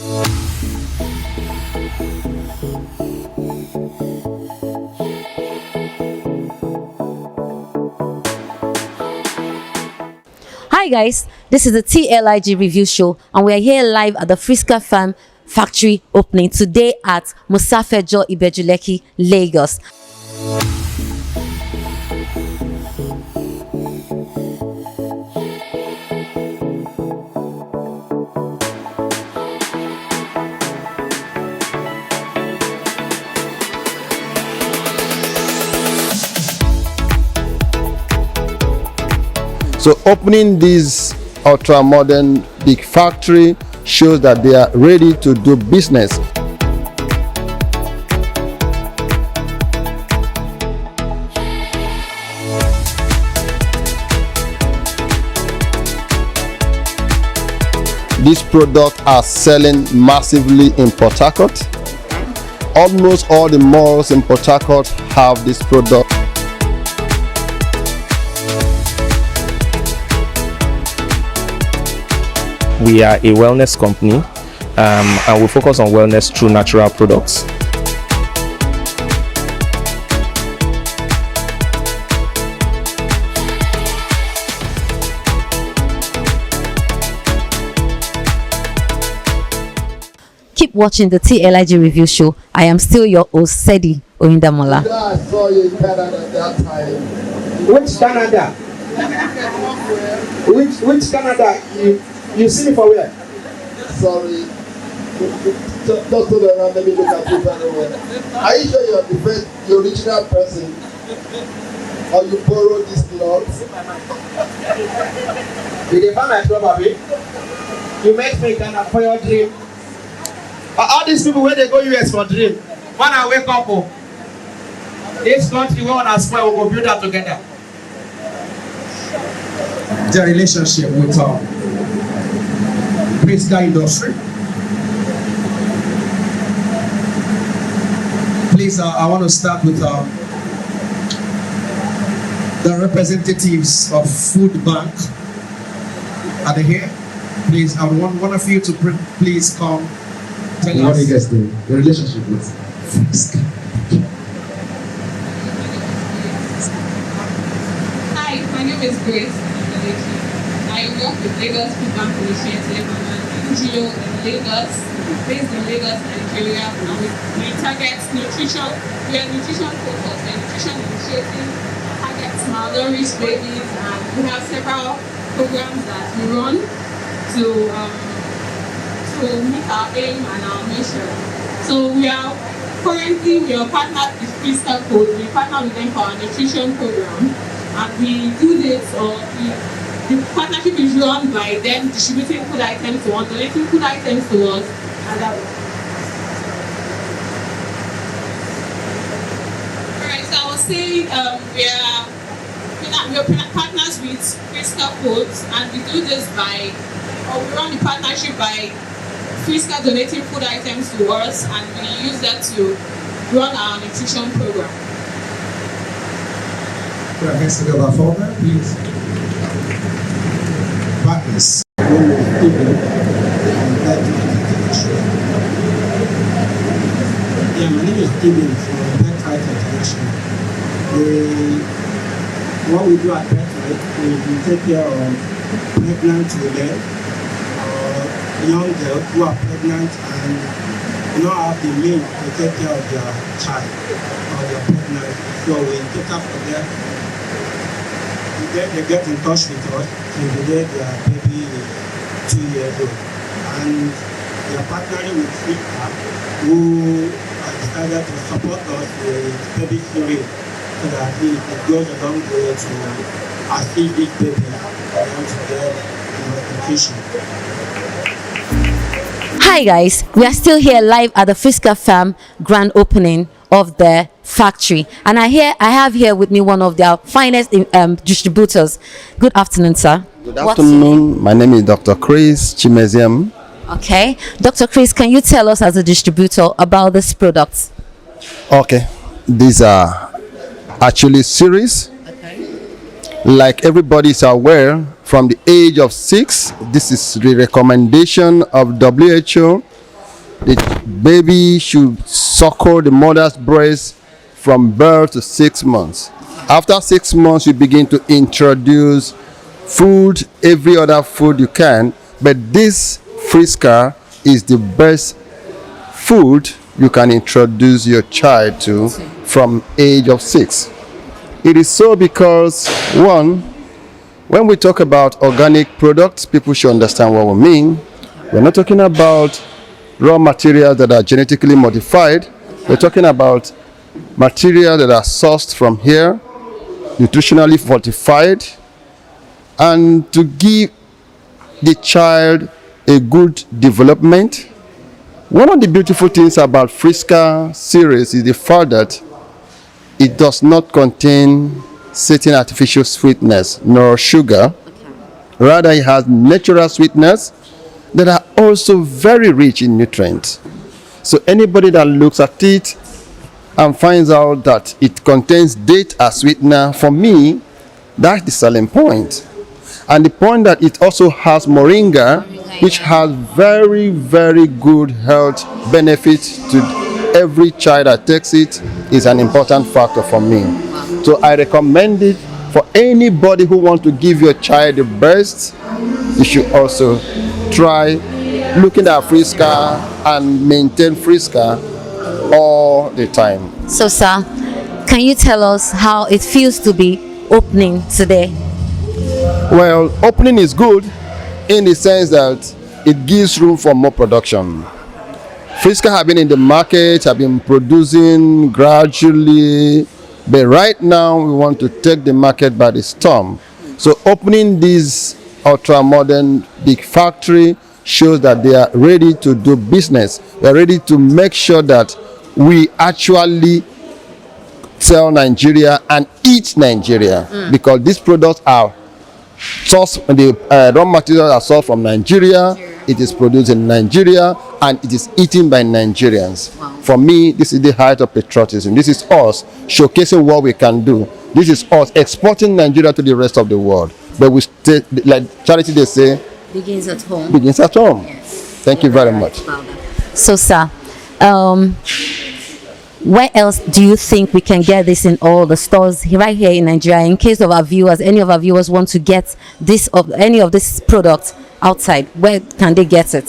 Hi guys, this is the TLIG review show and we are here live at the Friska Farm factory opening today at Musafejo Ibeju Lekki, Lagos. So opening this ultra modern big factory shows that they are ready to do business. These products are selling massively in Port Harcourt. Almost all the malls in Port Harcourt have this product. We are a wellness company and we focus on wellness through natural products. Keep watching the TLIG review show. I am still your host, Sedi Oyindamola. I saw you in Canada at that time. Which Canada? Which Canada? You see me for where? Sorry. Just hold on, let me look at you very well. Are you sure you're the original person? Or you borrowed this cloth? Did you find my trouble, you met me in Ghana for your dream. All these people where they go US for dream. When I wake up, this country we wanna spoil, we go build that together. The relationship with Friska industry. Please, I want to start with the representatives of Food Bank. Are they here? Please, I want one of you to please come tell us. What do you guys do? The relationship with Friska. Hi, my name is Grace. I work with Lagos Food Bank Initiative and NGO in Lagos, based in Lagos, Nigeria, and we target nutrition. We are nutrition focused. We are nutrition initiative, target malnourished babies, and we have several programs that we run to meet our aim and our mission. So we are partnered with Friska Code. We partner with them for our nutrition program, and we do this the partnership is run by them distributing food items to us, donating food items to us, and alright, so I was saying we are partners with Friska Foods, and we do this we run the partnership by Friska donating food items to us, and we use that to run our nutrition program. Put our hands together for that, please. Partners. Yeah, my name is Teeming from Pet International. What we do at Pet is we take care of pregnant women or young girls who are pregnant and do not have the means to take care of their child or their pregnant. So we take care for them. They get in touch with us till the day their baby is 2 years old. And we are partnering with Friska, who decided to support us with baby series so that it goes a long way to assist these babies to get nutrition. Hi guys, we are still here live at the Friska Farm grand opening of the factory, and I have here with me one of their finest distributors. Good afternoon, sir. Good afternoon. My name is Dr. Chris Chimeziam. Okay, Dr. Chris, can you tell us as a distributor about this product? Okay, these are actually series. Like everybody is aware, from the age of 6, this is the recommendation of WHO The baby should suckle the mother's breast from birth to 6 months. After 6 months, you begin to introduce food, every other food you can, but this Friska is the best food you can introduce your child to from age of 6. It is so because, one, when we talk about organic products, people should understand what we mean. We're not talking about raw materials that are genetically modified. We're talking about materials that are sourced from here, nutritionally fortified, and to give the child a good development. One of the beautiful things about Friska series is the fact that it does not contain certain artificial sweetness nor sugar. Rather, it has natural sweetness that are also very rich in nutrients. So anybody that looks at it and finds out that it contains date as sweetener, for me, that's the selling point. And the point that it also has moringa, which has very, very good health benefits to every child that takes it, is an important factor for me. So I recommend it for anybody who wants to give your child the best. You should also try looking at Friska and maintain Friska all the time. So, sir, can you tell us how it feels to be opening today? Well, opening is good in the sense that it gives room for more production. Friska have been in the market, have been producing gradually, but right now we want to take the market by the storm. So opening this ultra-modern big factory shows that they are ready to do business. They are ready to make sure that we actually sell Nigeria and eat Nigeria, because these products are sourced, the raw materials are sourced from Nigeria. It is produced in Nigeria and it is eaten by Nigerians. Wow. For me, this is the height of patriotism. This is us showcasing what we can do. This is us exporting Nigeria to the rest of the world. But we stay, like charity they say, Begins at home. begins at home. Yes. Thank you very much. So, sir, where else do you think we can get this in all the stores right here in Nigeria? In case of our viewers, any of our viewers want to get this of any of this product outside, where can they get it?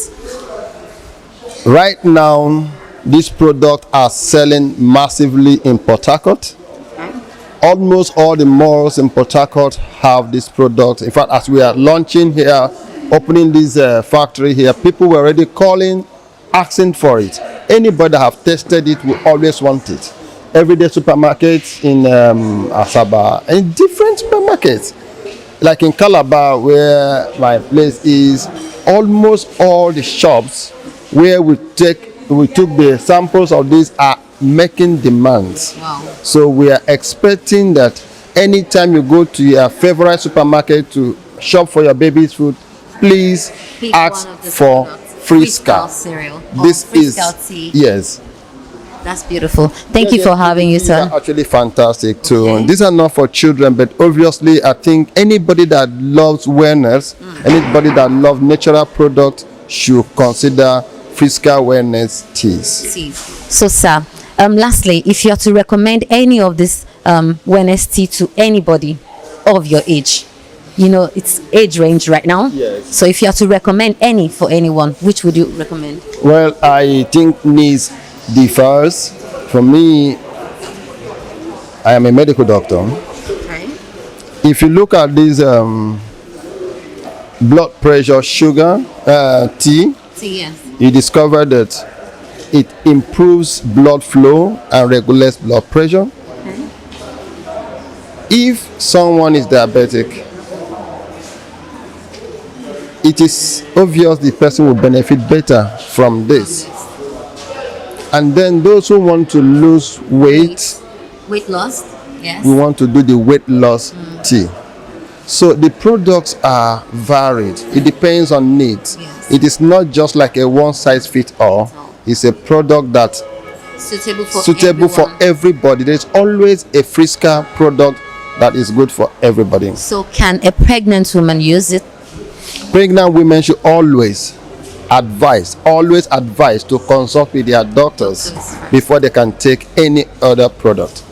Right now, these products are selling massively in Port Harcourt. Almost all the malls in Port Harcourt have this product. In fact, as we are launching here, opening this factory here, people were already calling, asking for it. Anybody that have tested it will always want it. Everyday supermarkets in Asaba and different supermarkets. Like in Calabar, where my place is, almost all the shops where we took the samples of these are making demands. Wow. So we are expecting that anytime you go to your favorite supermarket to shop for your baby's food, please Pick ask one of the for products. Friska cereal. This Friska tea. yes. That's beautiful. Thank you for having you, These sir. are actually fantastic too. Okay. These are not for children, but obviously I think anybody that loves wellness, anybody that loves natural products should consider Friska wellness teas. So, sir, lastly, if you are to recommend any of this wellness tea to anybody of your age, you know, it's age range right now. Yes. So if you are to recommend any for anyone, which would you recommend? Well, I think needs differs. For me, I am a medical doctor. Okay. If you look at this blood pressure sugar tea, Yes. you discover that it improves blood flow and regulates blood pressure. Okay. If someone is diabetic, it is obvious the person will benefit better from this. And then those who want to lose weight, Weight loss. Yes. we want to do the weight loss tea. So the products are varied. It depends on needs. Yes. It is not just like a one size fits all. It's a product that's suitable for everybody. There's always a Friska product that is good for everybody. So can a pregnant woman use it? Pregnant women should always always advise to consult with their doctors before they can take any other product.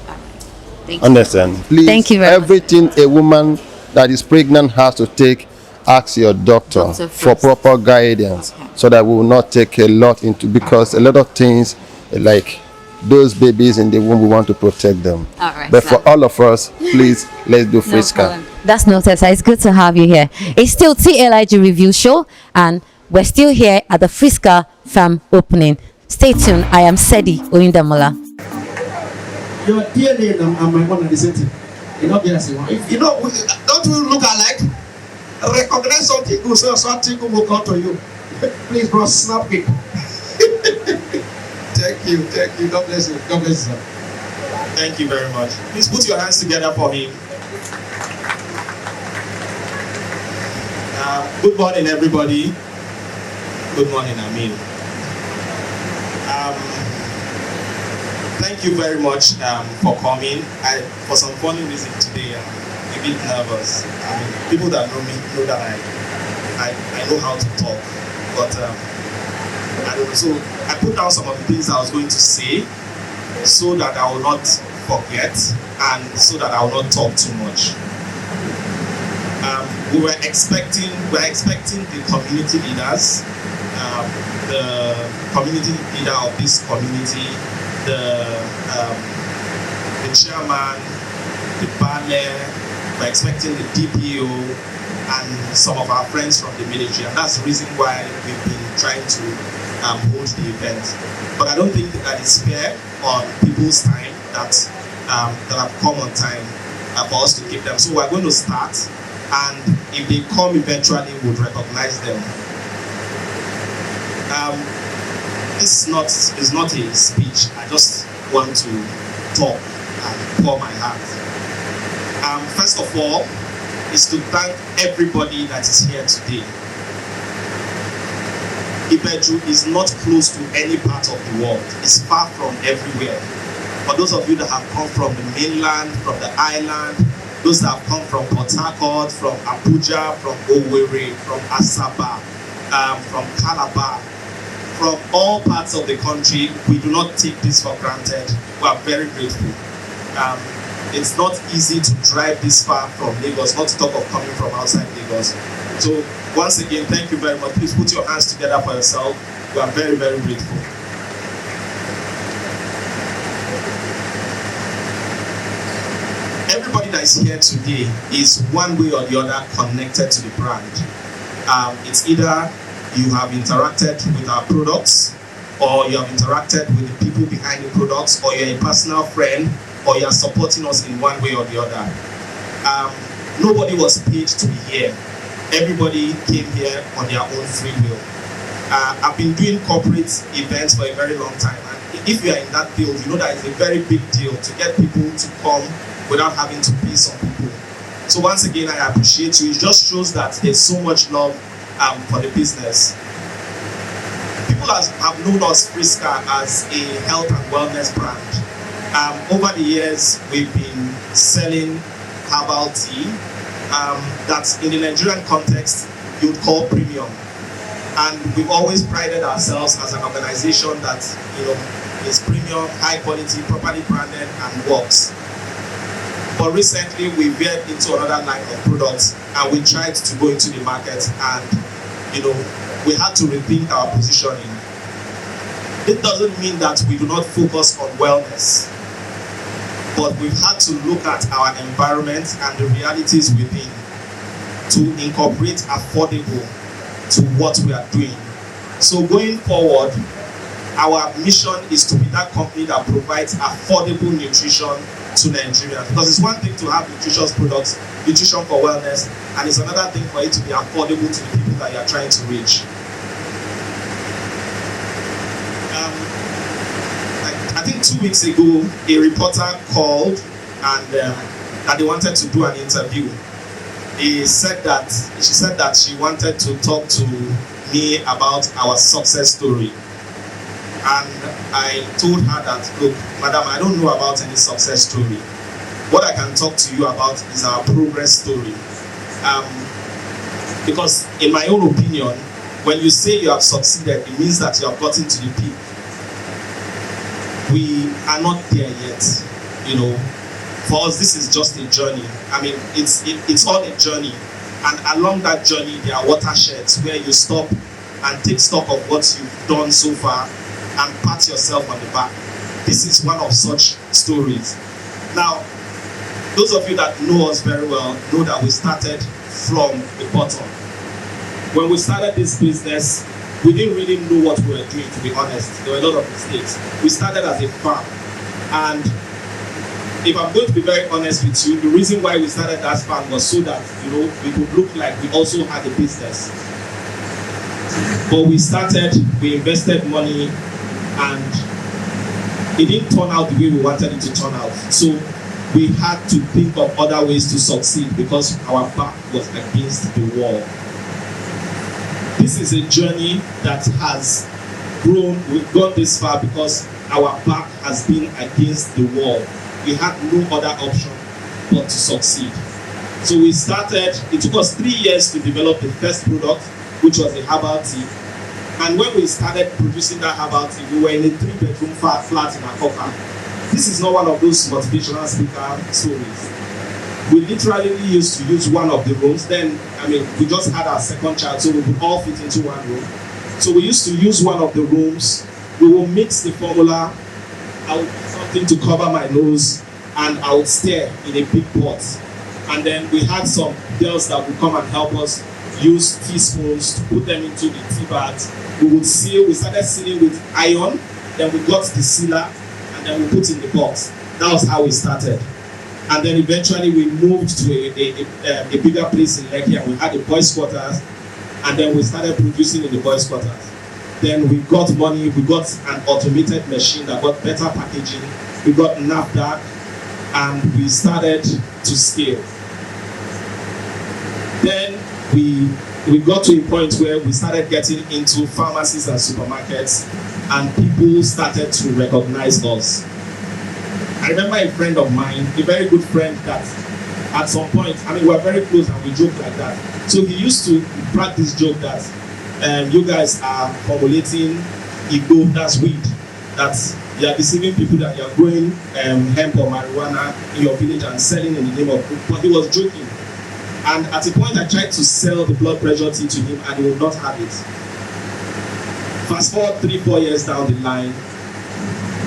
Understand? Please, Thank you very much. everything a woman that is pregnant has to take, ask your doctor for proper guidance, so that we will not take a lot into, because a lot of things like those babies in the womb, we want to protect them. All right, but sir. for all of us, please, let's do No Friska. problem. That's noted, sir. It's good to have you here. It's still TLIG Review Show, and we're still here at the Friska Farm opening. Stay tuned. I am Sedi Oyindamola. Your DNA and my one are the same thing. You know, yes, you know, don't we look alike? Recognize something good, so something good will come to you. Please, bro, snap it. Thank you. God bless you. God bless you, sir. Thank you very much. Please put your hands together for me. Good morning, everybody. Good morning, Amin. Thank you very much for coming. For some funny reason today, I'm a bit nervous. I mean, people that know me know that I know how to talk, but I don't know. So I put down some of the things I was going to say, so that I will not forget and so that I will not talk too much. We're expecting the community leaders, the community leader of this community, the chairman, the banner. We're expecting the DPO and some of our friends from the military, and that's the reason why we've been trying to hold the event. But I don't think that it's fair on people's time that have come on time for us to give them. So we're going to start, and if they come eventually, we'll recognize them. This is not a speech. I just want to talk and pour my heart. First of all, is to thank everybody that is here today. Ibeju is not close to any part of the world. It's far from everywhere. For those of you that have come from the mainland, from the island, those that have come from Port Harcourt, from Abuja, from Owerri, from Asaba, from Calabar, from all parts of the country, we do not take this for granted. We are very grateful. It's not easy to drive this far from Lagos, not to talk of coming from outside Lagos. So once again, thank you very much. Please put your hands together for yourself. We are very, very grateful. Everybody that is here today is one way or the other connected to the brand. It's either you have interacted with our products, or you have interacted with the people behind the products, or you're a personal friend, or you're supporting us in one way or the other. Nobody was paid to be here. Everybody came here on their own free will. I've been doing corporate events for a very long time, and if you are in that field, you know that it's a very big deal to get people to come without having to pay some people. So once again, I appreciate you. It just shows that there's so much love for the business. People have known us, Friska, as a health and wellness brand. Over the years, we've been selling herbal tea that in the Nigerian context, you'd call premium. And we've always prided ourselves as an organization that, you know, is premium, high quality, properly branded, and works. But recently, we veered into another line of products, and we tried to go into the market, and, you know, we had to rethink our positioning. It doesn't mean that we do not focus on wellness, but we've had to look at our environment and the realities within to incorporate affordable to what we are doing. So going forward, our mission is to be that company that provides affordable nutrition to Nigerians. Because it's one thing to have nutritious products, nutrition for wellness, and it's another thing for it to be affordable to the people that you are trying to reach. I think 2 weeks ago, a reporter called and that they wanted to do an interview. She said that she wanted to talk to me about our success story. And I told her that, look, madam, I don't know about any success story. What I can talk to you about is our progress story. Because in my own opinion, When you say you have succeeded, it means that you have gotten to the peak. We are not there yet, you know. For us, this is just a journey. I mean, it's all a journey. And along that journey, there are watersheds where you stop and take stock of what you've done so far and pat yourself on the back. This is one of such stories. Now, those of you that know us very well know that we started from the bottom. When we started this business, we didn't really know what we were doing, to be honest. There were a lot of mistakes. We started as a farm. And if I'm going to be very honest with you, the reason why we started that farm was so that, you know, we could look like we also had a business. But we started, we invested money, and it didn't turn out the way we wanted it to turn out. So we had to think of other ways to succeed because our back was against the wall. This is a journey that has grown. We've gone this far because our back has been against the wall. We had no other option but to succeed. So we started, it took us 3 years to develop the first product, which was the herbal tea. And when we started producing that herbal tea, we were in a 3-bedroom flat in Akoka. This is not one of those motivational speaker stories. We literally used to use one of the rooms. Then, I mean, we just had our second child, so we could all fit into one room. So we used to use one of the rooms. We will mix the formula. I would put something to cover my nose, and I would stir in a big pot. And then we had some girls that would come and help us use teaspoons to put them into the tea bags. We would seal. We started sealing with iron. Then we got the sealer, and then we put in the box. That was how we started. And then eventually we moved to a bigger place in Lekki, and we had the boys' quarters. And then we started producing in the boys' quarters. Then we got money. We got an automated machine that got better packaging. We got NAFDAC, and we started to scale. Then we got to a point where we started getting into pharmacies and supermarkets, and people started to recognize us. I remember a friend of mine, a very good friend, that at some point, I mean, we were very close and we joked like that. So he used to practice joke that you guys are formulating Igbo, that's weed, that you are deceiving people that you are growing hemp or marijuana in your village and selling in the name of food. But he was joking. And at a point, I tried to sell the blood pressure tea to him, and he would not have it. Fast forward 3-4 years down the line,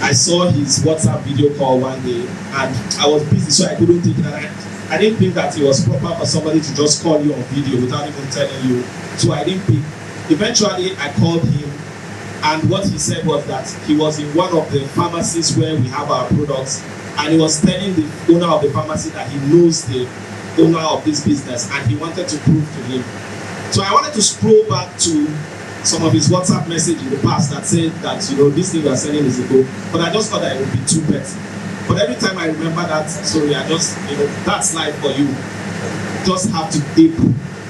I saw his WhatsApp video call one day, and I was busy, so I couldn't take it. And I didn't think that it was proper for somebody to just call you on video without even telling you. So I didn't pick. Eventually, I called him, and what he said was that he was in one of the pharmacies where we have our products, and he was telling the owner of the pharmacy that he knows the owner of this business, and he wanted to prove to him. So I wanted to scroll back to some of his WhatsApp message in the past that said that, you know, this thing we are selling is a go, but I just thought that it would be too petty. But every time I remember that story, I just, you know, that's life for you. Just have to keep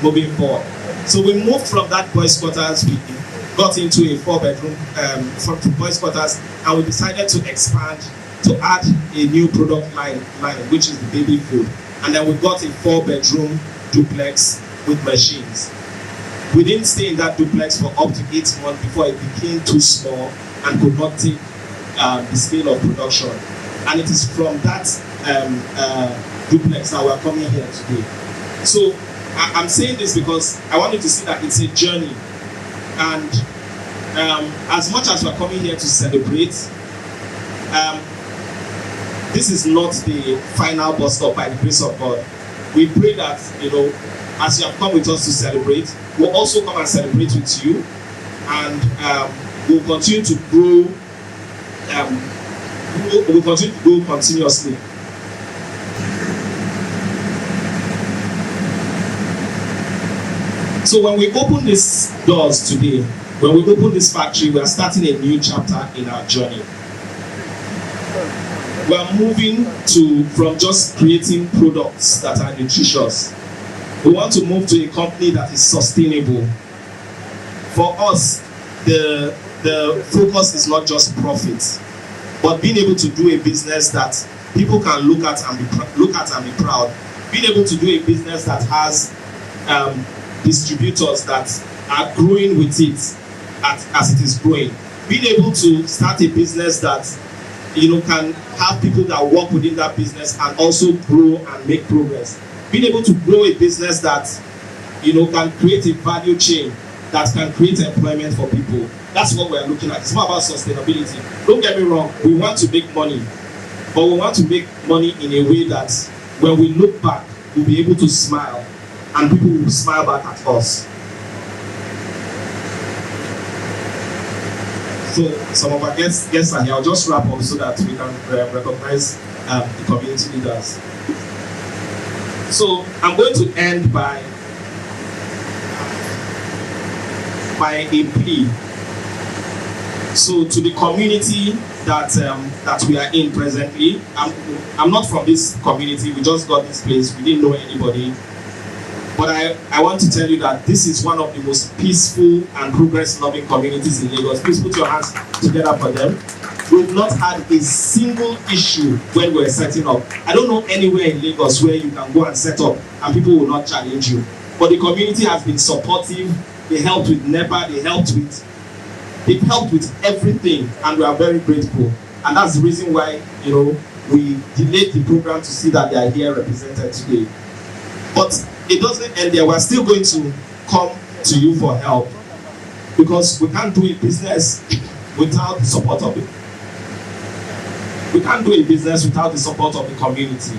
moving forward. So we moved from that boys' quarters, we got into a 4-bedroom from the boys' quarters, and we decided to expand to add a new product line, which is the baby food. And then we got a 4-bedroom duplex with machines. We didn't stay in that duplex for up to 8 months before it became too small and could not take the scale of production. And it is from that duplex that we're coming here today. So I'm saying this because I want you to see that it's a journey. And as much as we're coming here to celebrate, this is not the final bus stop by the grace of God. We pray that, you know, as you have come with us to celebrate, we'll also come and celebrate with you, and we'll continue to grow. We'll continue to grow continuously. So when we open these doors today, when we open this factory, we are starting a new chapter in our journey. We are moving from just creating products that are nutritious. We want to move to a company that is sustainable. For us, the focus is not just profit, but being able to do a business that people can look at and be proud. Being able to do a business that has distributors that are growing with it as it is growing. Being able to start a business that can have people that work within that business and also grow and make progress. Being able to grow a business that can create a value chain that can create employment for people. That's what we're looking at. It's more about sustainability. Don't get me wrong, we want to make money, but we want to make money in a way that when we look back, we'll be able to smile and people will smile back at us. So some of our guests are here. I'll just wrap up so that we can recognize the community leaders. So I'm going to end by a plea. So to the community that we are in presently, I'm not from this community. We just got this place. We didn't know anybody. But I want to tell you that this is one of the most peaceful and progress-loving communities in Lagos. Please put your hands together for them. We've not had a single issue when we're setting up. I don't know anywhere in Lagos where you can go and set up and people will not challenge you. But the community has been supportive. They helped with NEPA. They've helped with everything, and we are very grateful. And that's the reason why we delayed the program to see that they are here represented today. But it doesn't end there. We're still going to come to you for help because we can't do a business without the support of it. We can't do a business without the support of the community.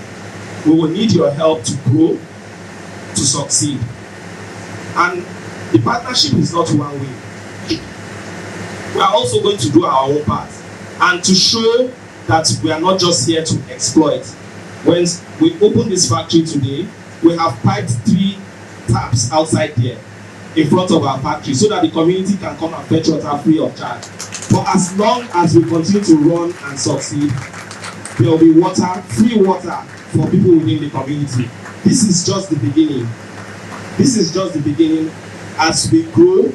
We will need your help to grow, to succeed. And the partnership is not one way. We are also going to do our own part and to show that we are not just here to exploit. When we open this factory today, we have piped 3 taps outside there in front of our factory so that the community can come and fetch water free of charge. But as long as we continue to run and succeed, there will be water, free water for people within the community. This is just the beginning. This is just the beginning. As we grow,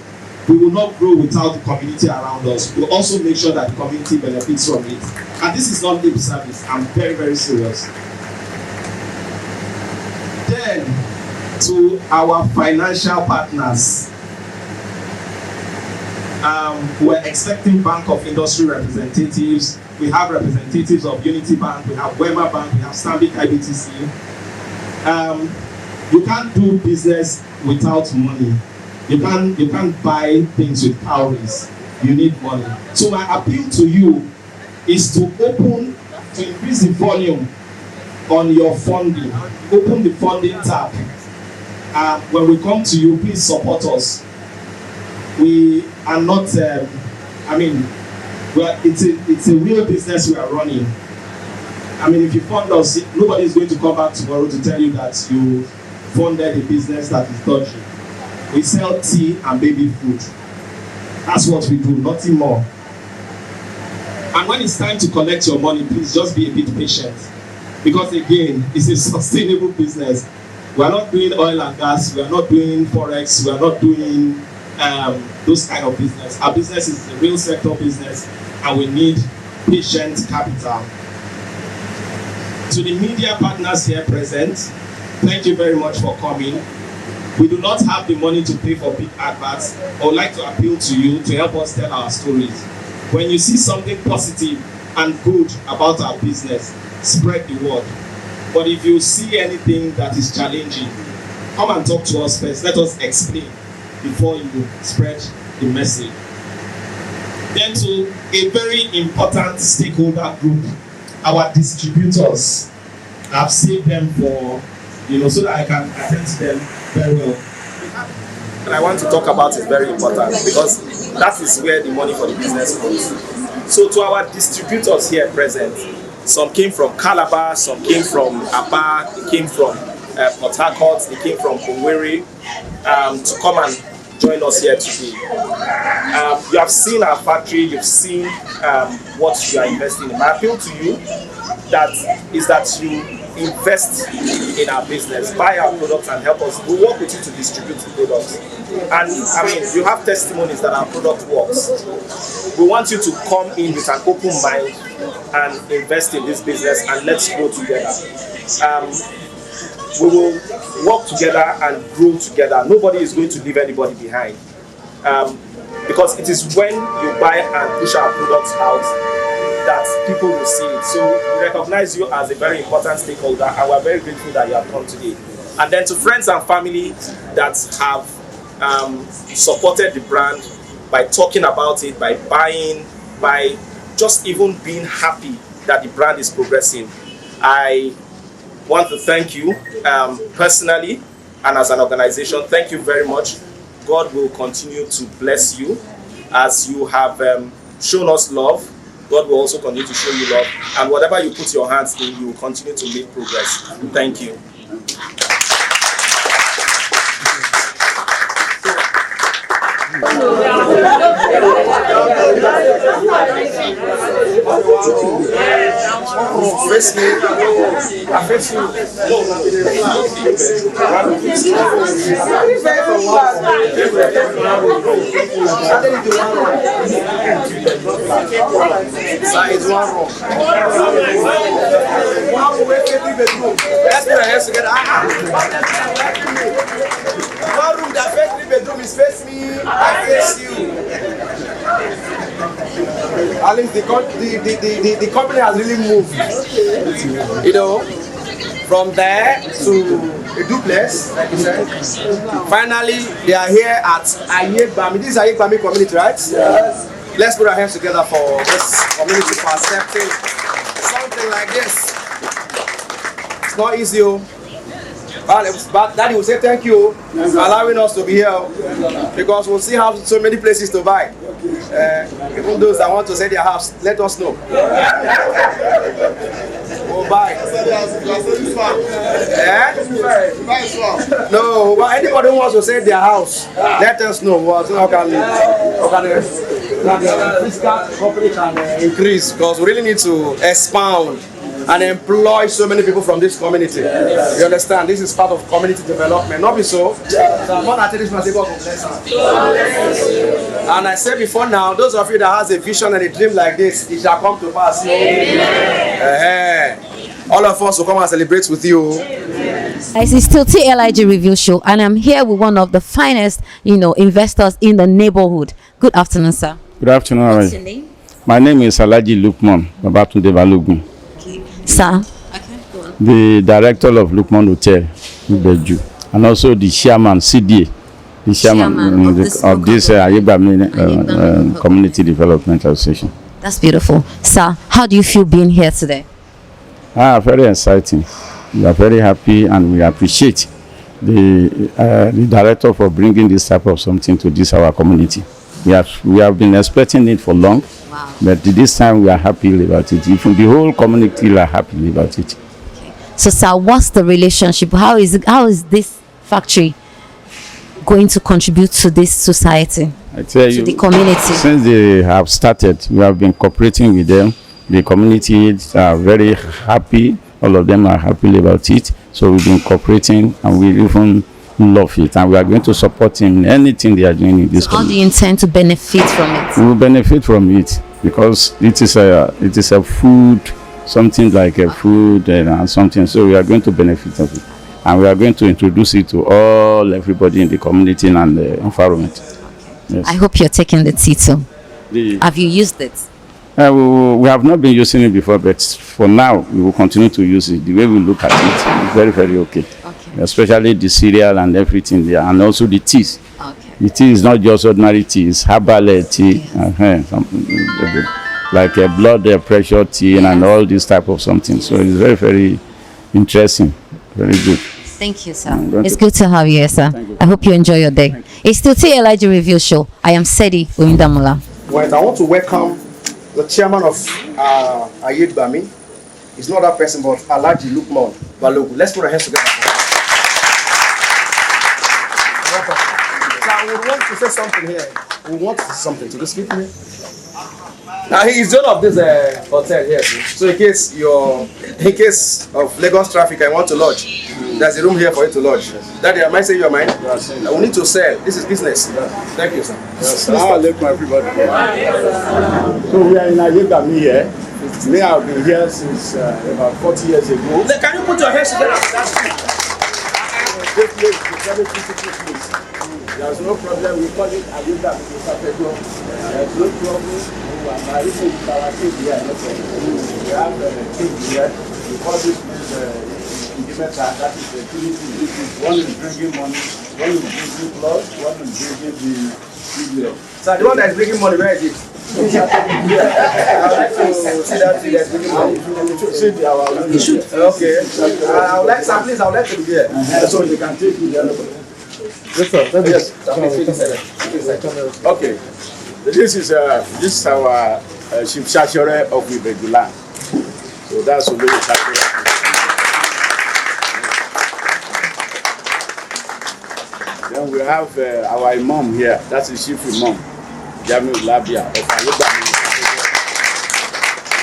we will not grow without the community around us. We'll also make sure that the community benefits from it. And this is not lip service. I'm very, very serious. Then, to our financial partners, we're expecting Bank of Industry representatives. We have representatives of Unity Bank, we have Wema Bank, we have Stanbic IBTC. You can't do business without money. You can't buy things with calories. You need money. So my appeal to you is to increase the volume on your funding. Open the funding tab. When we come to you, please support us. We are not, it's a real business we are running. If you fund us, nobody is going to come back tomorrow to tell you that you funded a business that is dodgy. We sell tea and baby food. That's what we do, nothing more. And when it's time to collect your money, please just be a bit patient. Because again, it's a sustainable business. We are not doing oil and gas, we are not doing forex, we are not doing those kind of business. Our business is a real sector business and we need patient capital. To the media partners here present, thank you very much for coming. We do not have the money to pay for big adverts. I would like to appeal to you to help us tell our stories. When you see something positive and good about our business, spread the word. But if you see anything that is challenging, come and talk to us first. Let us explain before you spread the message. Then to a very important stakeholder group, our distributors. I've saved them for, so that I can attend to them very well. And I want to talk about is very important because that is where the money for the business comes. So to our distributors here present, some came from Calabar, some came from Aba, they came from Port Harcourt, they came from Owerri to come and join us here today. You have seen our factory, you've seen what you are investing in. My appeal to you is that you invest in our business, buy our products and help us. We work with you to distribute the products. And you have testimonies that our product works. We want you to come in with an open mind and invest in this business and let's grow together. We will work together and grow together. Nobody is going to leave anybody behind. because it is when you buy and push our products out that people will see it. So we recognize you as a very important stakeholder, and we're very grateful that you have come today. And then to friends and family that have supported the brand by talking about it, by buying, by just even being happy that the brand is progressing. I want to thank you personally and as an organization. Thank you very much. God will continue to bless you as you have shown us love. God will also continue to show you love, and whatever you put your hands in, you will continue to make progress. Thank you. One room that face 3 bedroom is face me, I face you. At least the company has really moved. You know, from there to a duplex, like you said. Finally, they are here at Ayegbami. This is Ayegbami community, right? Yes. Let's put our hands together for this community for accepting something like this. It's not easy. But Daddy will say thank you for allowing us to be here, because we'll see how so many places to buy. Even those that want to sell their house, let us know. We'll buy. No, but anybody who wants to sell their house, let us know. How can the Friska company can increase, because we really need to expound and employ so many people from this community. You understand? This is part of community development. Not be so. And I said before now, those of you that has a vision and a dream like this, it shall come to pass. All of us will come and celebrate with you. It's still LIG Review Show, and I'm here with one of the finest, investors in the neighborhood. Good afternoon, sir. Good afternoon. What's your name? My name is Alhaji Lukman Balogun. Sir. The director of Lukman Hotel, Ibeju, and also the chairman, CDA, the chairman of this Ayegbami Community Development Association. That's beautiful. Sir, how do you feel being here today? Very exciting. We are very happy, and we appreciate the director for bringing this type of something to this our community. We have been expecting it for long. Wow. But this time we are happy about it. Even the whole community are happy about it. Okay. So, sir, what's the relationship? How is this factory going to contribute to this society? I tell you, to the community. Since they have started, we have been cooperating with them. The community are very happy. All of them are happy about it. So we've been cooperating, and we even love it, and we are going to support him in anything they are doing in this community. How do you intend to benefit from it? We will benefit from it because it is a food, something like a food and something. So we are going to benefit of it, and we are going to introduce it to everybody in the community and the environment. Okay. Yes. I hope you're taking the tea too. Have you used it? We have not been using it before, but for now we will continue to use it. The way we look at it, it's very, very okay. Especially the cereal and everything there, and also the teas. Okay. The tea is not just ordinary tea; it's herbal tea, like a blood pressure tea, and all this type of something. So it's very, very interesting, very good. Thank you, sir. It's good to have you here, sir. I hope you enjoy your day. It's still LIG Review Show. I am Sedi Oyindamola. Well, I want to welcome the chairman of Ayegbami. He's not that person, but Alhaji Lukman Balogun. Let's put our hands together. Now, we want to say something here. We want to say something to this people. Now, he is the owner of this hotel here. So, in case of Lagos traffic, I want to lodge. There's a room here for you to lodge. Daddy, am I saying your mind? We need to sell. This is business. Thank you, sir. Assalamu alaikum, everybody. So we are in Ayegbami here. Me, I've been here since about 40 years ago. Can you put your hands together? This place is a very beautiful place. There's no problem. We call it Ayegbami. There's no problem. I even with our team here. No problem. We have a team here. We call this place Distributor. That is the Trinity. One is bringing money, one is bringing clothes, one is bringing the studio. So the one that is bringing money, where is it? Yeah. I'd like to see that thing that's bringing money. You should. Okay. I would like some, please. I would like to be here. So you can take it. Yes, sir. Yes. Okay. This is our Chief Shasore of Ibeju Lekki. So that's the way it's happening. Then we have our imam here. That's the chief imam, Jami Labia of Ayegbami.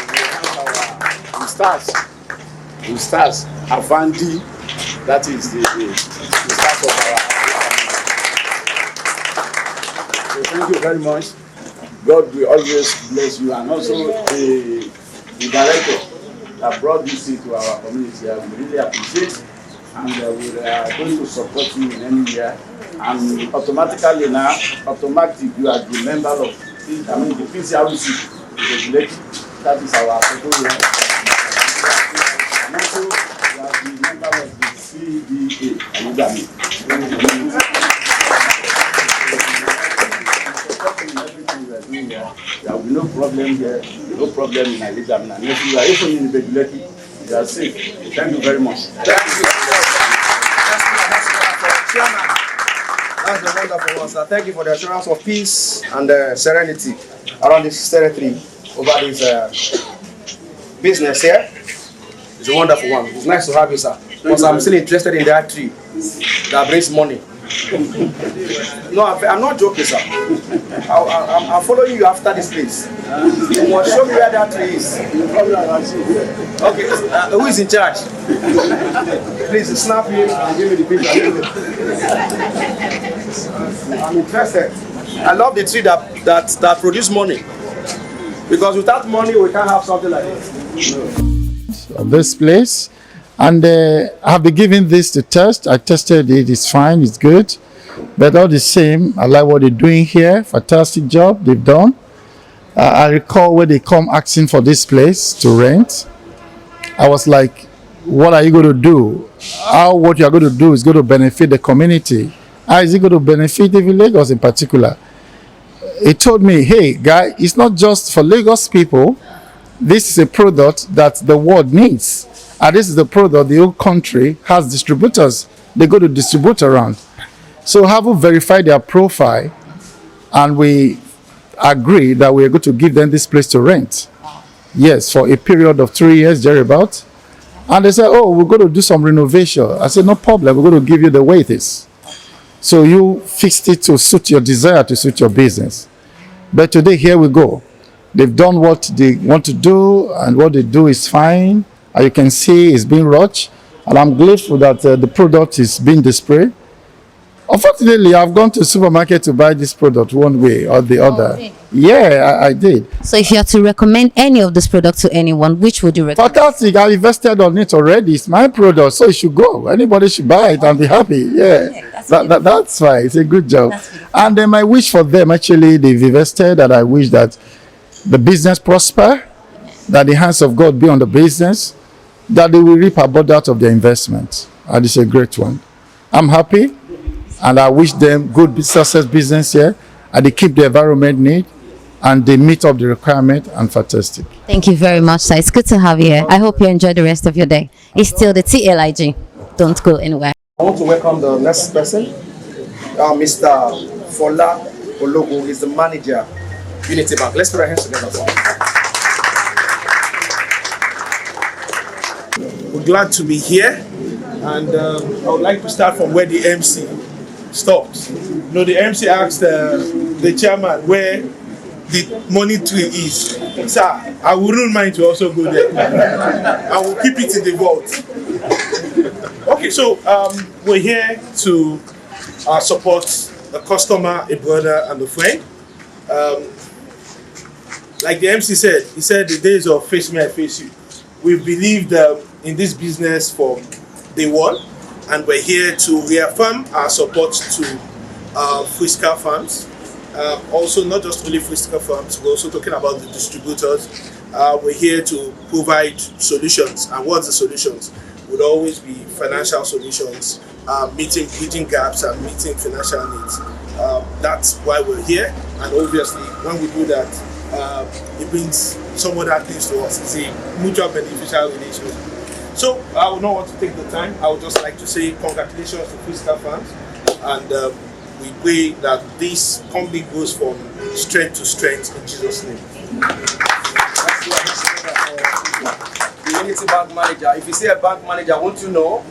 We have our Ustaz Avandi. That is the staff of our Ayegbami. So thank you very much. God will always bless you, and also the director that brought this into our community. I really appreciate, and we are going to support you in any year. And automatically now, you are the member of the PCRC, Ibeju Lekki. That is our portfolio. And also, you are the member of the LCDA Alhaji Lukman Balogun. There will be no problem here, no problem in Ayegbami. And if you are even in Ibeju Lekki, you are safe. Thank you very much. Thank you. That's the wonderful one, sir. Thank you for the assurance of peace and serenity around this territory over this business here. It's a wonderful one. It's nice to have you, sir. Because I'm still interested in that tree that brings money. No, I'm not joking, sir. I'm following you after this place. You must show me where that tree is. Okay, who is in charge? Please snap me and give me the picture. I'm interested. I love the tree that produces money. Because without money, we can't have something like this. Of this place, and I have been given this to test. I tested it, it's fine, it's good, but all the same, I like what they're doing here. Fantastic job they've done. I recall when they come asking for this place to rent, I was like, what are you going to do? What you're going to do is going to benefit the community. How is it going to benefit even Lagos in particular? He told me, hey guy, it's not just for Lagos people. This is a product that the world needs. And this is the product the whole country has distributors. They go to distribute around. So have we verified their profile, and we agree that we are going to give them this place to rent. Yes, for a period of 3 years, thereabout. And they said, oh, we're going to do some renovation. I said, no problem. We're going to give you the way it is. So you fixed it to suit your desire, to suit your business. But today, here we go. They've done what they want to do, and what they do is fine. As you can see, it's being rushed, and I'm grateful that the product is being displayed. Unfortunately, I've gone to the supermarket to buy this product one way or the other. Okay. Yeah, I did. So if you had to recommend any of this product to anyone, which would you recommend? Fantastic. I invested on it already. It's my product, so it should go. Anybody should buy it and be happy. Yeah, that's fine. It's a good job. And then my wish for them, actually, they've invested, and I wish that the business prosper, that the hands of God be on the business, that they will reap abundance out of their investment. And it's a great one. I'm happy, and I wish them good success business here, and they keep the environment neat, and they meet up the requirement, and fantastic. Thank you very much, sir. It's good to have you here. I hope you enjoy the rest of your day. It's still the TLIG. Don't go anywhere. I want to welcome the next person, Mr. Fola Balogun. Is the manager, Unity Bank. Let's put our hands together. We're glad to be here, and I would like to start from where the MC stopped. You know, the MC asked the chairman where the money tree is. Sir, I wouldn't mind to also go there. I will keep it in the vault. Okay, so we're here to support a customer, a brother, and a friend. Like the MC said, he said the days of face me, I face you. We've believed in this business from day one, and we're here to reaffirm our support to Friska Farms. Also, not just only Friska Farms, we're also talking about the distributors. We're here to provide solutions, and what's the solutions? Would always be financial solutions, meeting bridging gaps and meeting financial needs. That's why we're here, and obviously when we do that, it brings some other things to us. It's a mutual beneficial relationship. So I would not want to take the time. I would just like to say congratulations to Friska Farms, and we pray that this company goes from strength to strength in Jesus' name. Community bank manager. If you see a bank manager, won't you know?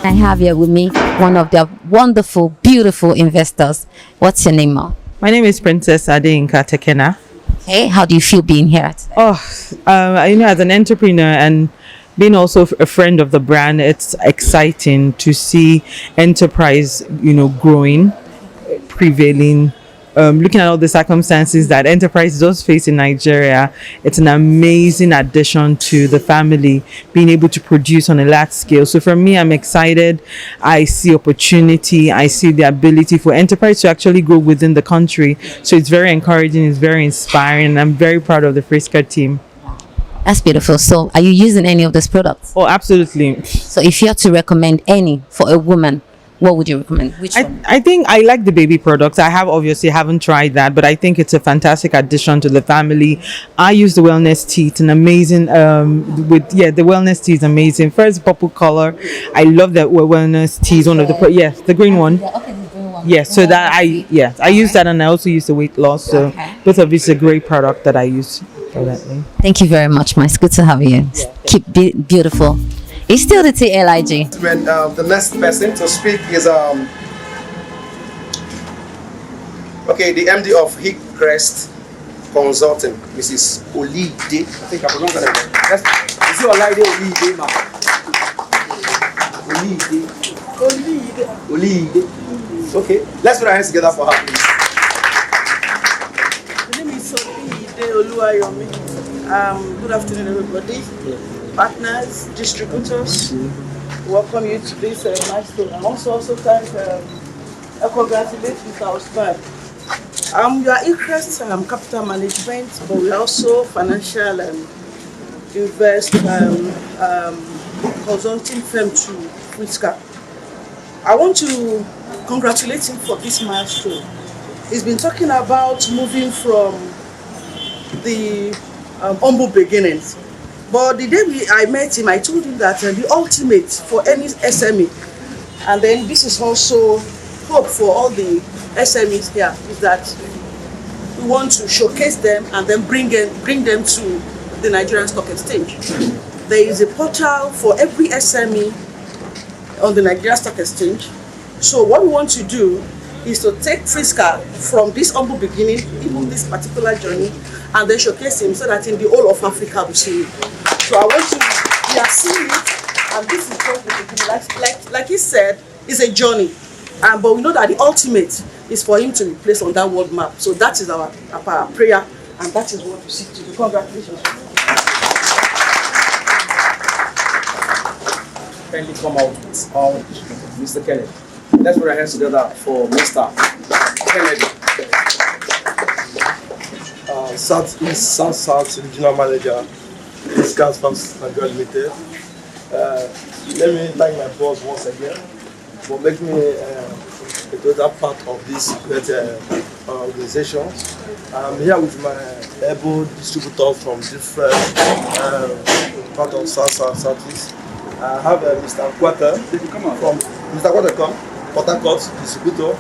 I have here with me one of their wonderful, beautiful investors. What's your name, Ma? My name is Princess Adeyinka Tekena. Hey, how do you feel being here today? As an entrepreneur and being also a friend of the brand, it's exciting to see enterprise, growing, prevailing. Looking at all the circumstances that enterprise does face in Nigeria, it's an amazing addition to the family, being able to produce on a large scale. So for me, I'm excited. I see opportunity. I see the ability for enterprise to actually grow within the country. So it's very encouraging. It's very inspiring. And I'm very proud of the Friska team. That's beautiful. So are you using any of these products? Oh, absolutely. So if you had to recommend any for a woman, what would you recommend? Which one? I think I like the baby products. I haven't tried that, but I think it's a fantastic addition to the family. I use the wellness tea. It's an amazing the wellness tea is amazing. First, purple color. I love that wellness tea is one of the the green one. Okay, the green one. Yes, so that I use that, and I also use the weight loss. So both of these are a great product that I use currently. Thank you very much, Ma. It's good to have you. Keep beautiful. It's still the TLIG. When the next person to speak is the MD of Hillcrest Consulting, Mrs. Oloye. I think I pronounced that right. Is it Oloye now? Oloye. Okay, let's put our hands together for her, please. The name is Oloye. Good afternoon, everybody. Partners, distributors, welcome you to this milestone. I'm also thank I congratulate Mr. Osman. We are Hillcrest Capital Management, but we are also financial consulting firm to Friska. I want to congratulate him for this milestone. He's been talking about moving from the humble beginnings. But the day I met him, I told him that the ultimate for any SME, and then this is also hope for all the SMEs here, is that we want to showcase them and then bring them to the Nigerian Stock Exchange. There is a portal for every SME on the Nigerian Stock Exchange. So what we want to do is to take Friska from this humble beginning, even this particular journey, and then showcase him so that in the whole of Africa we see it. So I want we are seeing it, and this is just the beginning. Like he said, it's a journey, but we know that the ultimate is for him to be placed on that world map. So that is our prayer, and that is what we seek to do. Congratulations. Kindly come out Mr. Kennedy. Let's put our hands together for Mr. Kennedy. South Regional Manager, Friska Farms Limited. Let me thank my boss once again for making me a total part of this great organization. I'm here with my able distributors from different parts of Southeast. I have Mr. Quater from Mr. Quater Port Harcourt Distributor.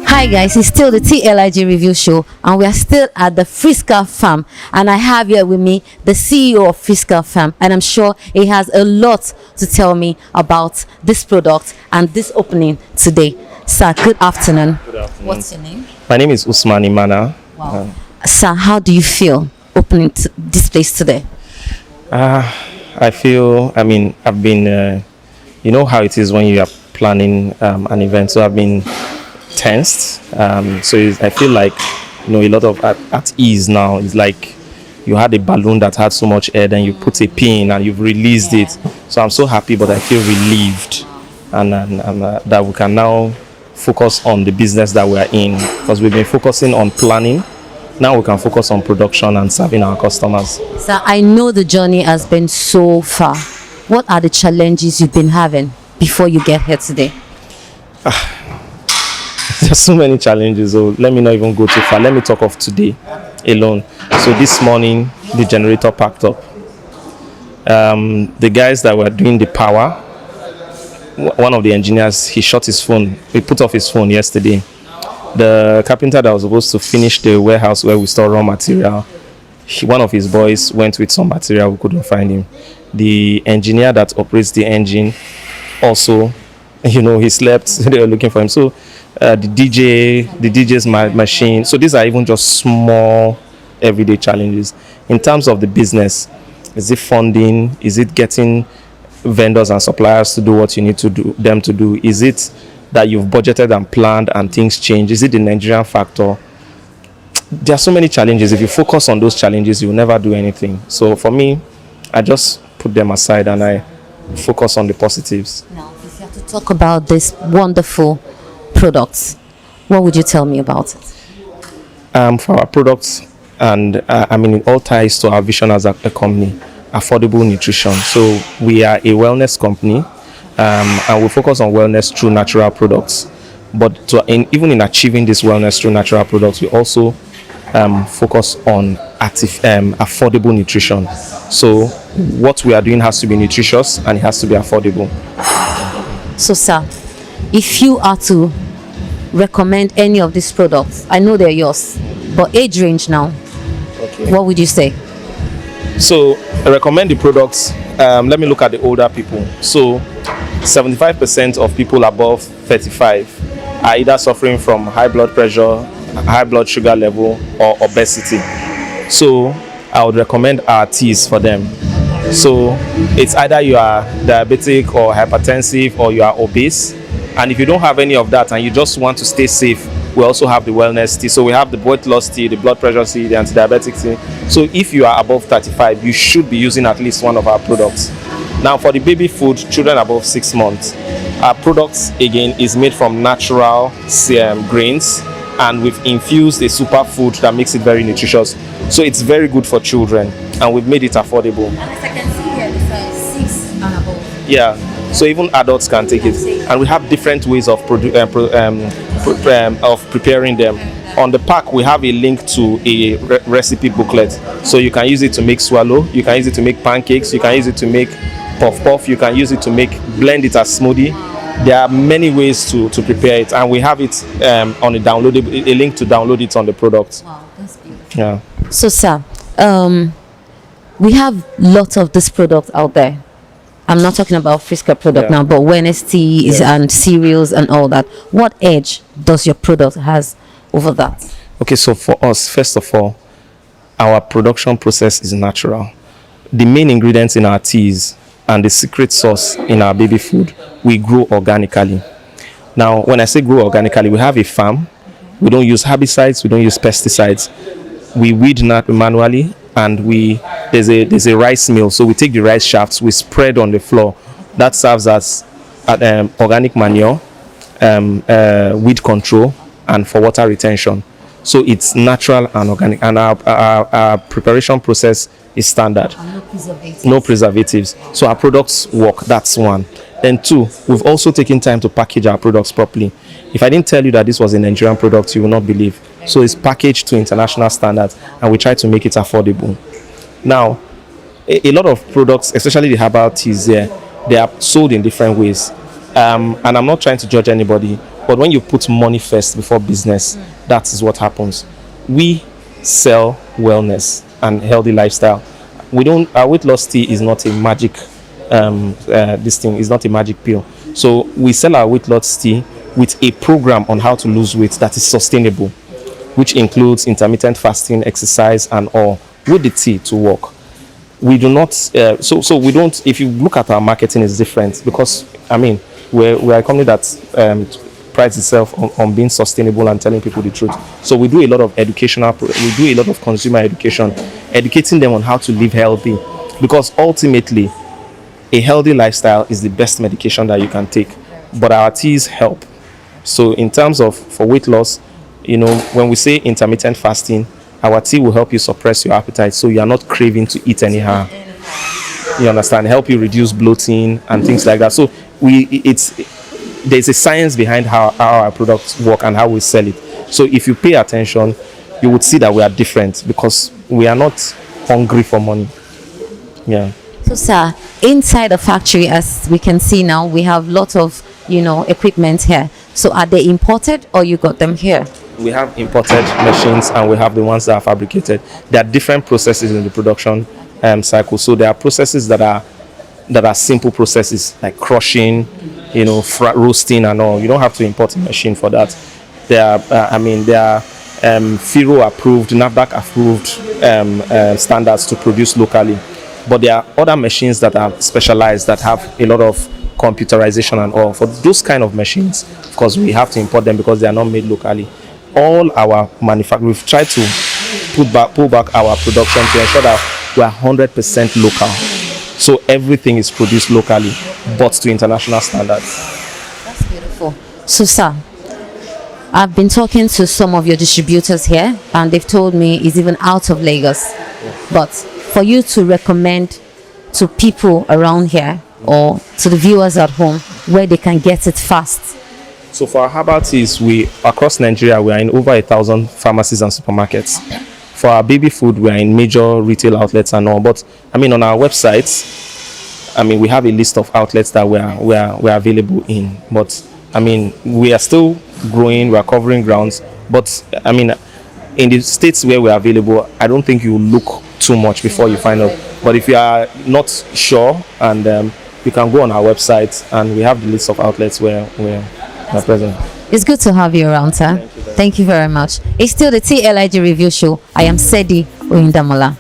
Hi guys, it's still the TLIG review show, and we are still at the Friska Farm, and I have here with me the CEO of Friska Farm, and I'm sure he has a lot to tell me about this product and this opening today. Sir, good afternoon. Good afternoon. What's your name? My name is Usman Imana. Wow. Sir, how do you feel opening this place today? I feel, I've been, you know how it is when you are planning an event. So I've been tensed. I feel like, a lot of at ease now. It's like you had a balloon that had so much air, then you put a pin and you've released it. So I'm so happy, but I feel relieved, and that we can now focus on the business that we are in, because we've been focusing on planning. Now we can focus on production and serving our customers. So I know the journey has been so far. What are the challenges you've been having before you get here today? There's so many challenges. So let me not even go too far. Let me talk of today alone. So this morning, the generator packed up. The guys that were doing the power, one of the engineers, he shut his phone. He put off his phone yesterday. The carpenter that was supposed to finish the warehouse where we store raw material, one of his boys went with some material. We couldn't find him. The engineer that operates the engine also, he slept. They were looking for him. So the DJ's machine. So these are even just small everyday challenges. In terms of the business, is it funding? Is it getting vendors and suppliers to do what you need to do them to do? Is it that you've budgeted and planned and things change? Is it the Nigerian factor? There are so many challenges. If you focus on those challenges, you'll never do anything. So for me, I just put them aside and I focus on the positives. Now, if you have to talk about this wonderful products, what would you tell me about it? For our products, and it all ties to our vision as a company, affordable nutrition. So we are a wellness company, and we focus on wellness through natural products. But even in achieving this wellness through natural products, we also focus on affordable nutrition. So what we are doing has to be nutritious and it has to be affordable. So, sir, if you are to recommend any of these products, I know they're yours, but age range now, what would you say? So I recommend the products. Let me look at the older people. So 75% of people above 35 are either suffering from high blood pressure, high blood sugar level, or obesity. So I would recommend our teas for them. So it's either you are diabetic or hypertensive or you are obese. And if you don't have any of that and you just want to stay safe, we also have the wellness tea. So we have the weight loss tea, the blood pressure tea, the anti-diabetic tea. So if you are above 35, you should be using at least one of our products. Now for the baby food, children above 6 months, our products again is made from natural grains, and we've infused a superfood that makes it very nutritious. So it's very good for children, and we've made it affordable. And as I can see here, it's 6 and above. Yeah, so even adults can take it, and we have different ways of preparing them. On the pack, we have a link to a recipe booklet, so you can use it to make swallow, you can use it to make pancakes, you can use it to make puff puff, you can use it to blend it as smoothie. There are many ways to prepare it, and we have it on a link to download it on the product. Wow, that's beautiful. Yeah. So, sir, we have lots of this product out there. I'm not talking about Friska product now, but wellness teas and cereals and all that. What edge does your product has over that? Okay, so for us, first of all, our production process is natural. The main ingredients in our teas and the secret sauce in our baby food, we grow organically. Now, when I say grow organically, we have a farm. We don't use herbicides, we don't use pesticides. We weed manually, and there's a rice mill. So we take the rice shafts, we spread on the floor. That serves as organic manure, weed control, and for water retention. So it's natural and organic, and our preparation process is standard. And no preservatives. No preservatives. So our products work. That's one. Then two, we've also taken time to package our products properly. If I didn't tell you that this was a Nigerian product, you will not believe. So it's packaged to international standards, and we try to make it affordable. Now, a lot of products, especially the herbal teas here, they are sold in different ways. And I'm not trying to judge anybody, but when you put money first before business, that is what happens. We sell wellness and healthy lifestyle. Our weight loss tea is not a magic this thing is not a magic pill. So we sell our weight loss tea with a program on how to lose weight that is sustainable, which includes intermittent fasting, exercise, and all, with the tea to work. we do not. So we don't. If you look at our marketing, it's different because I mean we're a company that prides itself on being sustainable and telling people the truth. So we do a lot of educational. We do a lot of consumer education, educating them on how to live healthy, because ultimately, a healthy lifestyle is the best medication that you can take. But our teas help. So in terms of for weight loss, you know, when we say intermittent fasting, our tea will help you suppress your appetite so you are not craving to eat anyhow. You understand? Help you reduce bloating and things like that. So there's a science behind how our products work and how we sell it. So if you pay attention, you would see that we are different because we are not hungry for money. Yeah. So, sir, inside the factory, as we can see now, we have lots of, equipment here. So, are they imported or you got them here? We have imported machines and we have the ones that are fabricated. There are different processes in the production cycle. So, there are processes that are simple processes like crushing, roasting and all. You don't have to import a machine for that. They are FIRO approved, NAFDAC approved standards to produce locally. But there are other machines that are specialized that have a lot of computerization and all. For those kind of machines, of course, we have to import them because they are not made locally. All our manufacturing, we've tried to pull back our production to ensure that we are 100% local. So everything is produced locally, but to international standards. That's beautiful. So, sir, I've been talking to some of your distributors here, and they've told me it's even out of Lagos. But for you to recommend to people around here or to the viewers at home where they can get it fast. So for our herbal teas, across Nigeria, we are in over 1,000 pharmacies and supermarkets. For our baby food, we are in major retail outlets and all. But on our website, we have a list of outlets that we are available in. But we are still growing. We are covering grounds. But in the states where we are available, I don't think you will look too much before you find out. But if you are not sure, and you can go on our website, and we have the list of outlets where we are present. It's good to have you around, sir. Thank you very much. It's still the TLIG Review Show. I am Sedi Oyindamola.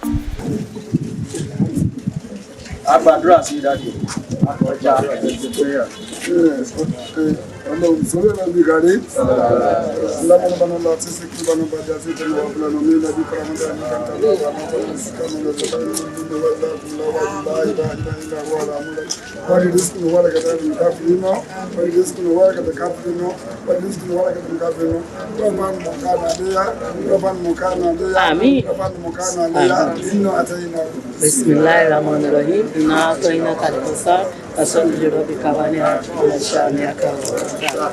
Bismillahirrahmanirrahim. Inna atoinaka al-kawthar fasalli li rabbika wanhar inna shani'aka huwal abtar.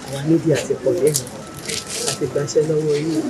Àwọn mídíà ti pọ̀ lẹ́yìn àti gbàṣẹ́ lọ́wọ́ yìí.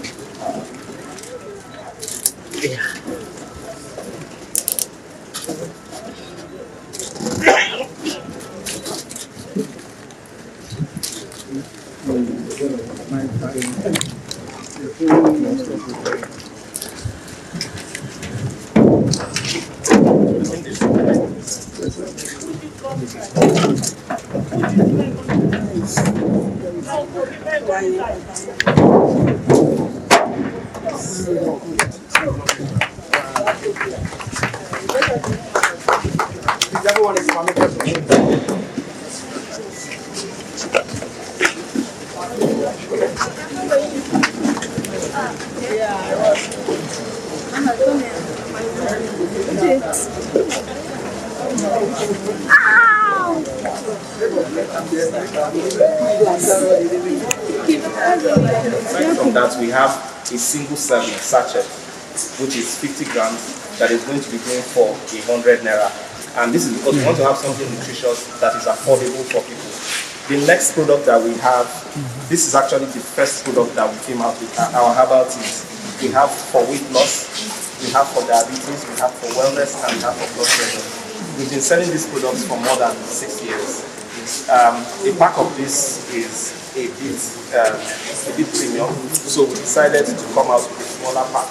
Aside from that, we have a single serving sachet, which is 50 grams, that is going to be going for 100 naira. And this is because we want to have something nutritious that is affordable for people. The next product that we have, this is actually the first product that we came out with, our herbal teas. We have for weight loss, we have for diabetes, we have for wellness, and we have for blood pressure. We've been selling these products for more than 6 years. A pack of this is a bit premium, so we decided to come out with a smaller pack.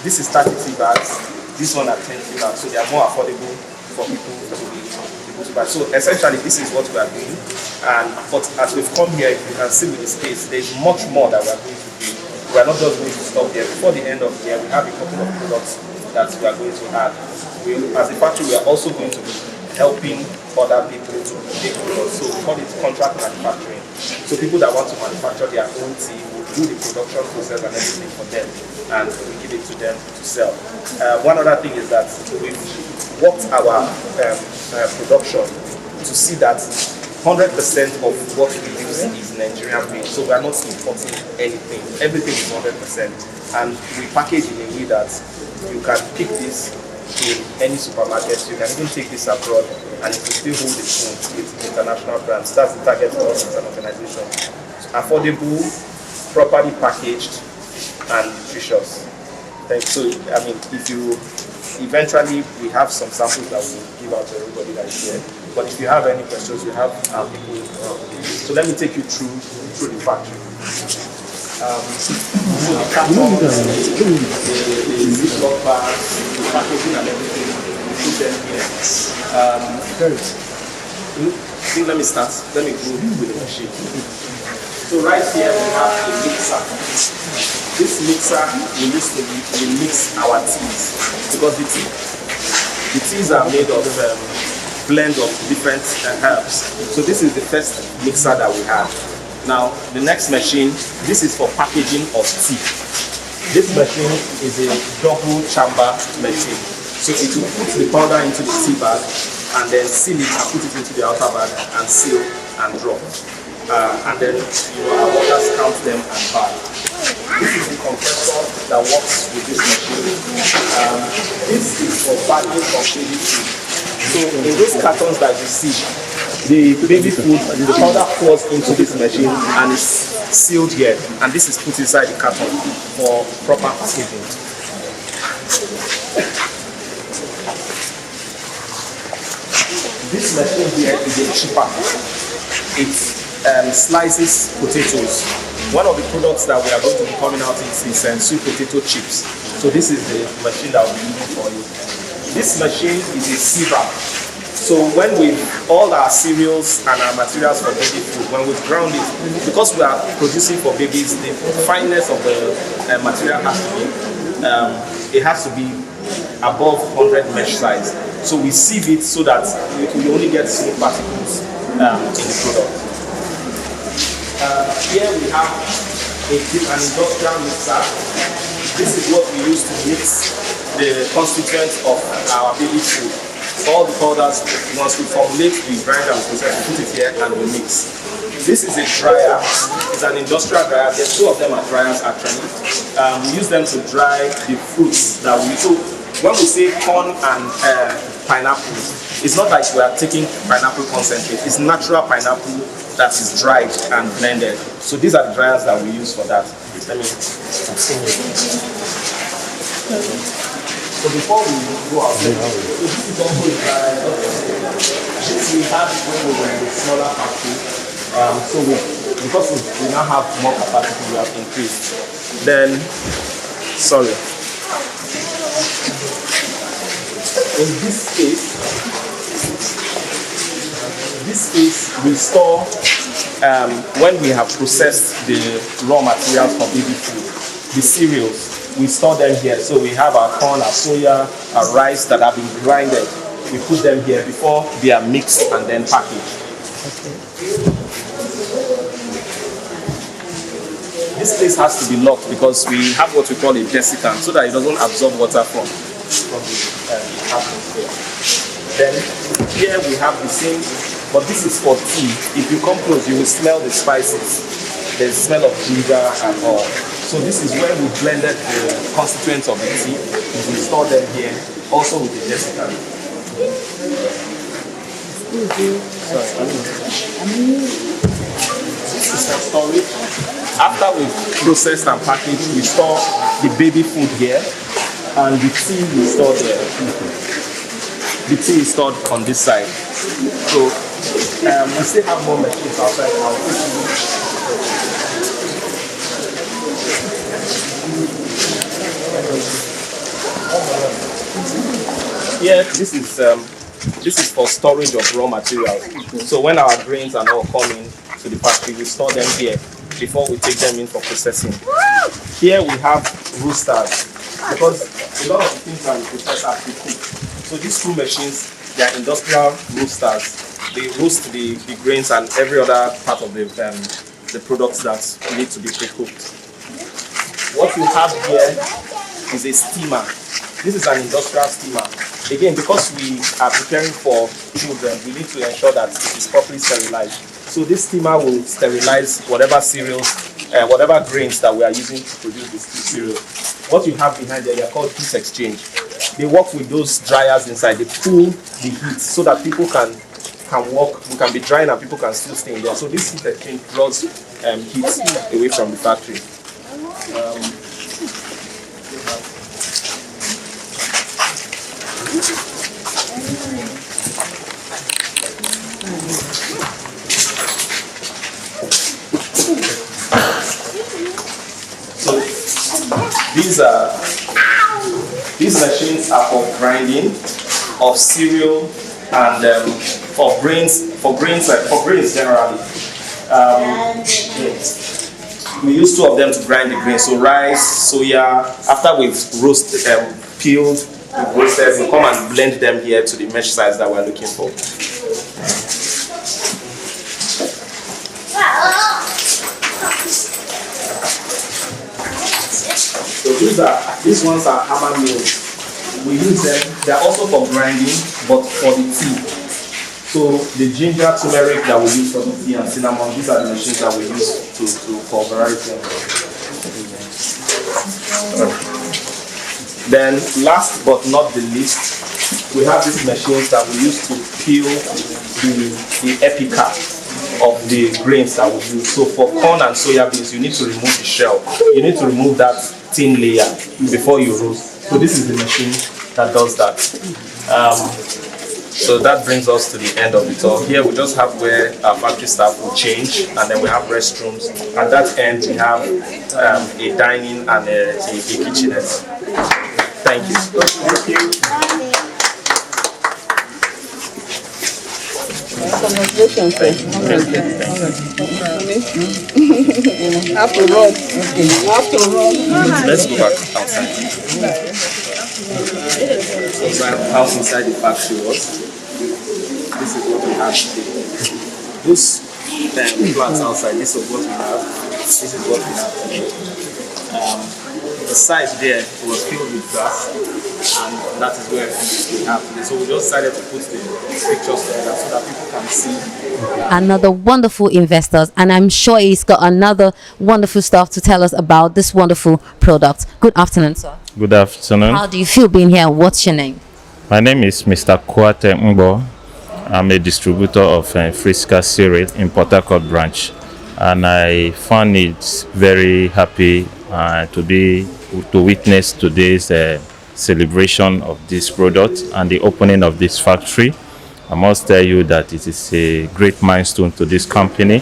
This is 30 tea bags, this one are 10 tea bags, so they are more affordable for people to be able to buy. So essentially, this is what we are doing. But as we've come here, you can see with the space, there's much more that we are going to do. we are not just going to stop there. Before the end of the year, we have a couple of products that we are going to add. As a factory, we are also going to be helping other people to make products. So we call it contract manufacturing. So people that want to manufacture their own tea will do the production process and everything for them, and we give it to them to sell. One other thing is that we've worked our production to see that 100% of what we use is Nigerian made. So we are not importing anything. Everything is 100%. And we package in a way that you can pick this in any supermarket. You can even take this abroad and it will still hold its own with international brands. That's the target for us as an organization. Affordable, properly packaged, and nutritious. So, I mean, if you eventually, we have some samples that we'll give out to everybody that is here. But if you have any questions, we have our people. So let me take you through the factory. So the cartons, the ziploc bags, the packaging and everything, we put them here. Let me start. Let me go with the machine. So right here we have a mixer. This mixer we use to mix our teas, because the teas are made of blend of different herbs. So this is the first mixer that we have. Now the next machine, this is for packaging of tea. This machine is a double chamber machine. So it will put the powder into the tea bag and then seal it and put it into the outer bag and seal and drop. And then our workers count them and bag. This is the compressor that works with this machine. This is for bagging of baby food. So in those cartons that you see, the baby food, the powder pours into this machine and is sealed here. And this is put inside the carton for proper packaging. This machine here is a chipper. It slices potatoes. One of the products that we are going to be coming out is sweet potato chips. So this is the machine that we'll be using for you. This machine is a sieve. So when all our cereals and our materials for baby food, when we ground it, because we are producing for babies, the fineness of the material has to be above 100 mesh size. So we sieve it so that we only get small particles in the product. Here we have an industrial mixer. This is what we use to mix the constituents of our baby food. All the powders, once we formulate, we grind and process, we put it here and we mix. This is a dryer. It's an industrial dryer. There's two of them are dryers actually. We use them to dry the fruits that we use. So when we say corn and pineapple, it's not like we are taking pineapple concentrate. It's natural pineapple that is dried and blended. So these are the dryers that we use for that. Let me continue. So before we go out, this is also a dryer. This we had when we were in the smaller factory. Because we now have more capacity, we have increased. Then, sorry. In this space we store when we have processed the raw materials for baby food, the cereals, we store them here. So we have our corn, our soya, our rice that have been grinded. We put them here before they are mixed and then packaged. This place has to be locked because we have what we call a desiccant so that it doesn't absorb water from the atmosphere. Then here we have the same, but this is for tea. If you come close, you will smell the spices. The smell of ginger and all. So this is where we blended the constituents of the tea. We store them here, also with the desiccant. This is for storage. After we've processed and packaged, we store the baby food here, and the tea we store there. The tea is stored on this side. So we still have more machines outside. Yeah, this is for storage of raw materials. So when our grains are all coming to the factory, we store them here. before we take them in for processing. Here we have roasters, because a lot of the things that we process are pre-cooked. So these two machines, they are industrial roasters. They roast the grains and every other part of the products that need to be pre-cooked. What you have here is a steamer. This is an industrial steamer. Again, because we are preparing for children, we need to ensure that it is properly sterilized. So this steamer will sterilize whatever cereals, whatever grains that we are using to produce this cereal. What you have behind there, they are called heat exchange. They work with those dryers inside. They cool the heat so that people can work, we can be drying and people can still stay in there. So this heat exchange draws heat away from the factory. So these machines are for grinding of cereal and for grains generally. We use two of them to grind the grains. So rice, soya. After we've roasted them, peeled, roasted, we come and blend them here to the mesh size that we're looking for. So these ones are hammer mills. We use them. They are also for grinding, but for the tea. So the ginger, turmeric that we use for the tea and cinnamon, these are the machines that we use for variety. Then last but not the least, we have these machines that we use to peel the epica of the grains that we use. So for corn and soya beans, you need to remove the shell. You need to remove that thin layer before you roast. So this is the machine that does that. So that brings us to the end of it all. Here we just have where our factory staff will change, and then we have restrooms. At that end, we have a dining and a kitchenette. Thank you. Thank you. Congratulations. Thank you. Have to run. Have to run. Let's go back outside. So how inside the factory was. This is what we have today. Those plants outside, this is what we have. This is what we have today. The side there was filled with grass, and that is where we have today. So we just decided to put the pictures together so that people can see. Another wonderful investors, and I'm sure he's got another wonderful stuff to tell us about this wonderful product. Good afternoon, sir. Good afternoon. How do you feel being here? What's your name? My name is Mr. Kwate Mbo. I'm a distributor of Friska cereal in Port Harcourt branch, and I found it very happy to witness today's celebration of this product and the opening of this factory. I must tell you that it is a great milestone to this company.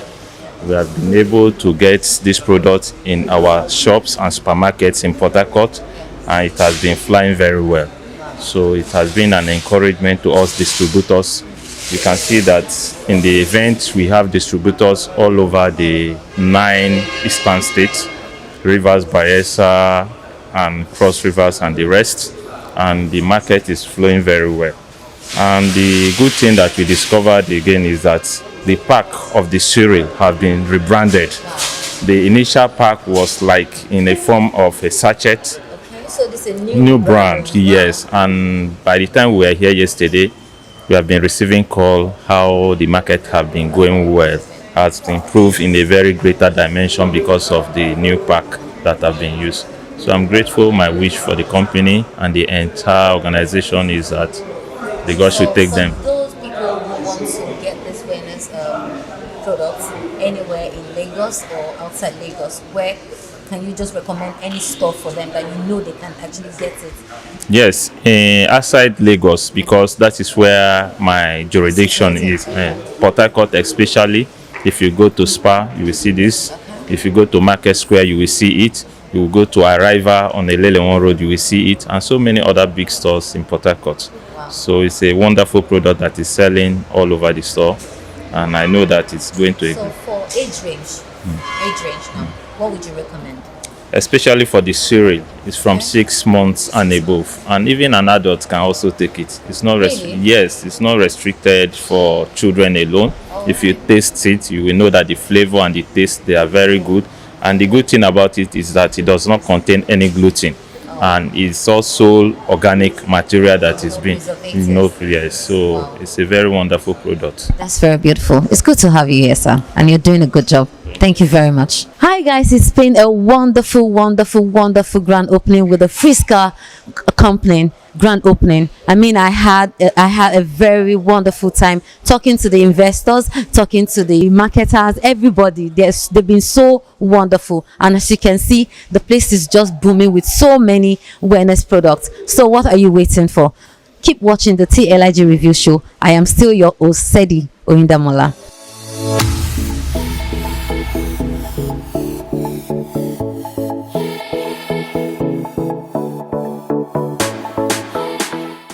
We have been able to get this product in our shops and supermarkets in Port Harcourt, and it has been flying very well. So it has been an encouragement to us distributors. You can see that in the event we have distributors all over the 9 eastern states, Rivers, Bayelsa, and Cross Rivers and the rest, and the market is flowing very well. And the good thing that we discovered again is that the pack of the cereal have been rebranded. The initial pack was like in a form of a sachet. Okay, so this is a New brand, yes. And by the time we were here yesterday, we have been receiving call how the market have been going well, has improved in a very greater dimension because of the new pack that have been used. So I'm grateful. My wish for the company and the entire organization is that the God should take them. Those people who want to get this wellness products anywhere in Lagos or outside Lagos, where can you just recommend any store for them that you know they can actually get it? Yes, outside Lagos, because that is where my jurisdiction is. Port Harcourt especially. If you go to Spa, you will see this. Okay. If you go to Market Square, you will see it. You will go to Arriva on the Lelewon Road, you will see it, and so many other big stores in Port Harcourt. Wow. So it's a wonderful product that is selling all over the store, and I know that it's going to. So for age range, Age range now, what would you recommend? Especially for the cereal, it's from 6 months and above, and even an adult can also take it. It's not Really? Yes, it's not restricted for children alone. If you taste it, you will know that the flavor and the taste, they are very good. And the good thing about it is that it does not contain any gluten, and it's also organic material that is being yes. So it's a very wonderful product. That's very beautiful. It's good to have you here, sir, and you're doing a good job. Thank you very much. Hi guys, it's been a wonderful grand opening with the Friska company grand opening. I mean, I had a very wonderful time talking to the investors, talking to the marketers, everybody. They've been so wonderful, and as you can see, the place is just booming with so many wellness products. So what are you waiting for? Keep watching the TLIG review show. I am still your host, Sedi Oindamola.